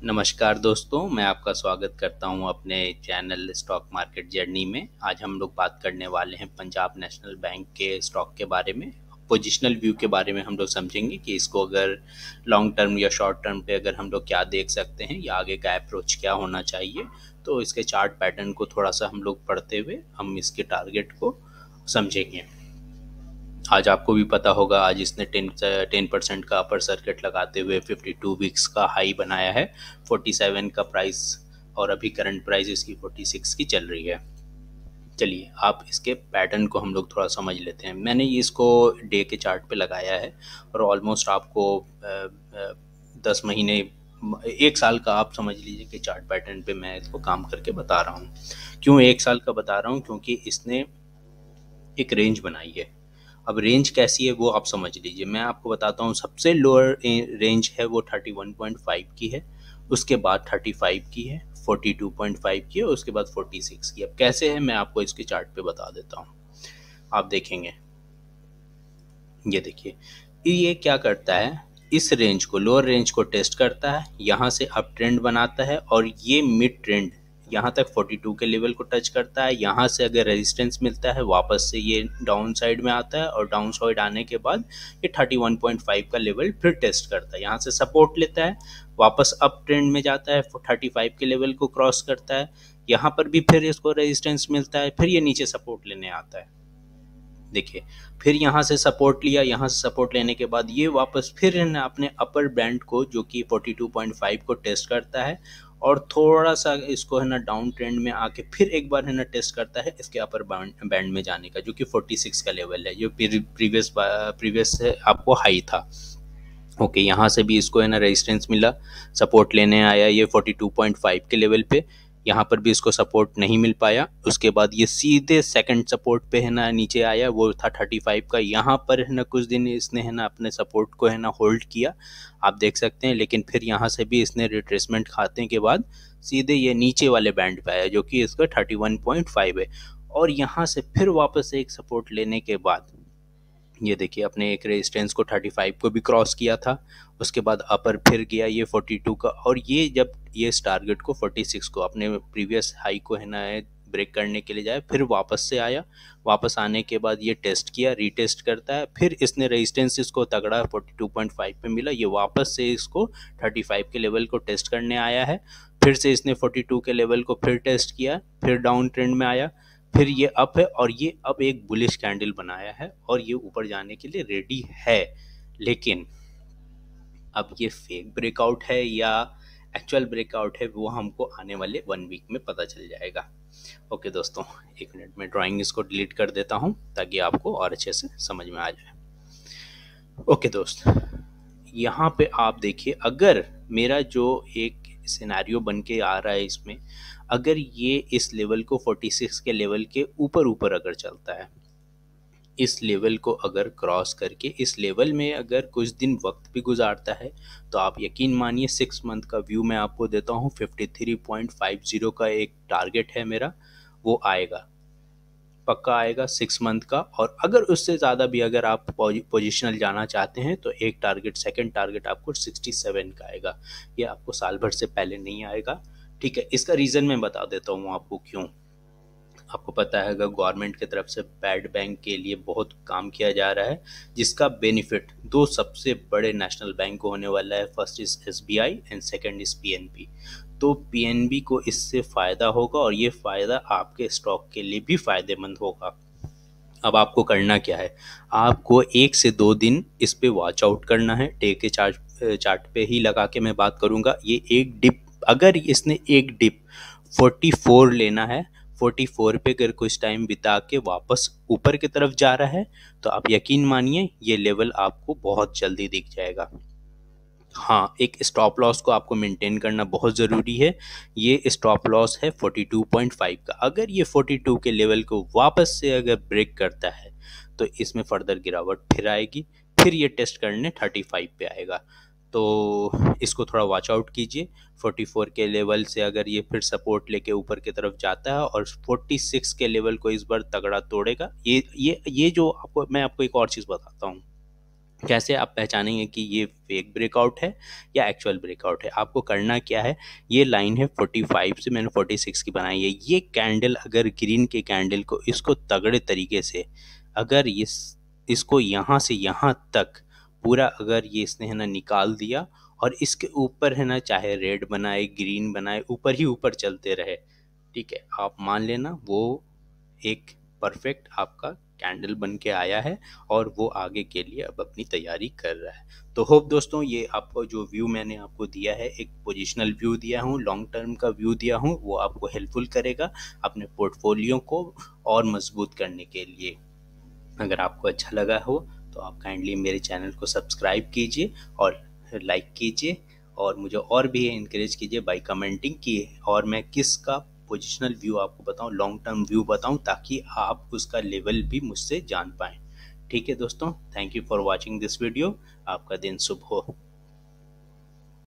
नमस्कार दोस्तों, मैं आपका स्वागत करता हूं अपने चैनल स्टॉक मार्केट जर्नी में। आज हम लोग बात करने वाले हैं पंजाब नेशनल बैंक के स्टॉक के बारे में। पोजिशनल व्यू के बारे में हम लोग समझेंगे कि इसको अगर लॉन्ग टर्म या शॉर्ट टर्म पे अगर हम लोग क्या देख सकते हैं या आगे का अप्रोच क्या होना चाहिए। तो इसके चार्ट पैटर्न को थोड़ा सा हम लोग पढ़ते हुए हम इसके टारगेट को समझेंगे। आज आपको भी पता होगा, आज इसने 10% का अपर सर्किट लगाते हुए 52 वीक्स का हाई बनाया है। 47 का प्राइस और अभी करंट प्राइस इसकी 46 की चल रही है। चलिए आप इसके पैटर्न को हम लोग थोड़ा समझ लेते हैं। मैंने ये इसको डे के चार्ट पे लगाया है और ऑलमोस्ट आपको 10 महीने 1 साल का आप समझ लीजिए कि चार्ट पैटर्न पे मैं इसको काम करके बता रहा हूँ। क्यों 1 साल का बता रहा हूँ? क्योंकि इसने एक रेंज बनाई है। अब रेंज कैसी है वो आप समझ लीजिए। मैं आपको बताता हूँ, सबसे लोअर रेंज है वो 31.5 की है, उसके बाद 35 की है, 42.5 की है, उसके बाद 46 की। अब कैसे है मैं आपको इसके चार्ट पे बता देता हूँ। आप देखेंगे, ये देखिए, ये क्या करता है, इस रेंज को, लोअर रेंज को टेस्ट करता है, यहाँ से अप ट्रेंड बनाता है और ये मिड ट्रेंड यहाँ तक 42 के लेवल को टच करता है। यहाँ से अगर रेजिस्टेंस मिलता है वापस से ये डाउन साइड में आता है और डाउन साइड आने के बाद ये 31.5 का लेवल फिर टेस्ट करता है। यहाँ से सपोर्ट लेता है, वापस अप ट्रेंड में जाता है, 35 के लेवल को क्रॉस करता है, यहाँ पर भी फिर इसको रेजिस्टेंस मिलता है, फिर ये नीचे सपोर्ट लेने आता है। देखिए, फिर यहाँ से सपोर्ट लिया, यहाँ से सपोर्ट लेने के बाद ये वापस फिर अपने अपर बैंड को जो कि 42.5 को टेस्ट करता है और थोड़ा सा इसको डाउन ट्रेंड में आके फिर एक बार टेस्ट करता है इसके अपर बैंड में जाने का, जो कि 46 का लेवल है, जो प्रीवियस से आपको हाई था। ओके, यहाँ से भी इसको रेजिस्टेंस मिला, सपोर्ट लेने आया ये 42.5 के लेवल पे, यहाँ पर भी इसको सपोर्ट नहीं मिल पाया। उसके बाद ये सीधे सेकंड सपोर्ट पे नीचे आया, वो था 35 का। यहाँ पर कुछ दिन इसने अपने सपोर्ट को होल्ड किया, आप देख सकते हैं, लेकिन फिर यहाँ से भी इसने रिट्रेसमेंट खाते के बाद सीधे ये नीचे वाले बैंड पे आया, जो कि इसका 31.5 है। और यहाँ से फिर वापस एक सपोर्ट लेने के बाद ये देखिए, अपने एक रेजिस्टेंस को 35 को भी क्रॉस किया था। उसके बाद अपर फिर गया ये 42 का, और ये जब ये इस टारगेट को 46 को अपने प्रीवियस हाई को ब्रेक करने के लिए जाए, फिर वापस से आया। वापस आने के बाद ये टेस्ट किया, रीटेस्ट करता है, फिर इसने रेजिस्टेंस इसको तगड़ा 42.5 पे मिला, ये वापस से इसको 35 के लेवल को टेस्ट करने आया है। फिर से इसने 42 के लेवल को फिर टेस्ट किया, फिर डाउन ट्रेंड में आया, फिर ये अप है और ये अब एक बुलिश कैंडल बनाया है और ये ऊपर जाने के लिए रेडी है। लेकिन अब ये फेक ब्रेकआउट है या एक्चुअल ब्रेकआउट है, वो हमको आने वाले 1 वीक में पता चल जाएगा। ओके दोस्तों, 1 मिनट में ड्राइंग इसको डिलीट कर देता हूँ ताकि आपको और अच्छे से समझ में आ जाए। ओके दोस्त, यहाँ पे आप देखिए, अगर मेरा जो एक सिनेरियो बन के आ रहा है इसमें, अगर ये इस लेवल को 46 के लेवल के ऊपर अगर चलता है, इस लेवल को अगर क्रॉस करके इस लेवल में अगर कुछ दिन वक्त भी गुजारता है, तो आप यकीन मानिए 6 मंथ का व्यू मैं आपको देता हूँ, 53.50 का एक टारगेट है मेरा, वो आएगा, पक्का आएगा 6 मंथ का। और अगर उससे ज़्यादा भी अगर आप पोजिशनल जाना चाहते हैं तो एक टारगेट, सेकंड टारगेट आपको 67 का आएगा। ये आपको साल भर से पहले नहीं आएगा, ठीक है। इसका रीज़न मैं बता देता हूँ आपको क्यों। आपको पता है, अगर गवर्नमेंट की तरफ से पैड बैंक के लिए बहुत काम किया जा रहा है, जिसका बेनिफिट दो सबसे बड़े नेशनल बैंक को होने वाला है। First is SBI and second is PNB. तो पीएनबी को इससे फ़ायदा होगा और ये फ़ायदा आपके स्टॉक के लिए भी फ़ायदेमंद होगा। अब आपको करना क्या है, आपको 1 से 2 दिन इस पे वॉच आउट करना है। डे के चार्ट पे ही लगा के मैं बात करूँगा। ये एक डिप, अगर इसने एक डिप 44 लेना है, 44 पे अगर कुछ टाइम बिता के वापस ऊपर की तरफ जा रहा है, तो आप यकीन मानिए ये लेवल आपको बहुत जल्दी दिख जाएगा। हाँ, एक स्टॉप लॉस को आपको मेंटेन करना बहुत ज़रूरी है। ये स्टॉप लॉस है 42.5 का। अगर ये 42 के लेवल को वापस से अगर ब्रेक करता है तो इसमें फर्दर गिरावट फिर आएगी, फिर ये टेस्ट करने 35 पे आएगा। तो इसको थोड़ा वॉच आउट कीजिए। 44 के लेवल से अगर ये फिर सपोर्ट लेके ऊपर की तरफ जाता है और 46 के लेवल को इस बार तगड़ा तोड़ेगा, ये जो मैं आपको एक और चीज़ बताता हूँ। कैसे आप पहचानेंगे कि ये फेक ब्रेकआउट है या एक्चुअल ब्रेकआउट है? आपको करना क्या है, ये लाइन है 45 से मैंने 46 की बनाई है। ये कैंडल अगर ग्रीन के कैंडल को इसको तगड़े तरीके से अगर इसको यहाँ से यहाँ तक पूरा अगर ये इसने है ना निकाल दिया और इसके ऊपर है ना चाहे रेड बनाए ग्रीन बनाए ऊपर ही ऊपर चलते रहे, ठीक है, आप मान लेना वो एक परफेक्ट आपका कैंडल बन के आया है और वो आगे के लिए अब अपनी तैयारी कर रहा है। तो होप दोस्तों ये आपको जो व्यू मैंने आपको दिया है, एक पोजिशनल व्यू दिया हूँ, लॉन्ग टर्म का व्यू दिया हूँ, वो आपको हेल्पफुल करेगा अपने पोर्टफोलियो को और मजबूत करने के लिए। अगर आपको अच्छा लगा हो तो आप काइंडली मेरे चैनल को सब्सक्राइब कीजिए और लाइक कीजिए और मुझे और भी इनकरेज कीजिए बाय कमेंटिंग की और मैं किसका पोजिशनल व्यू आपको बताऊं, लॉन्ग टर्म व्यू बताऊं, ताकि आप उसका लेवल भी मुझसे जान पाएँ। ठीक है दोस्तों, thank you for watching this video. आपका दिन शुभ हो।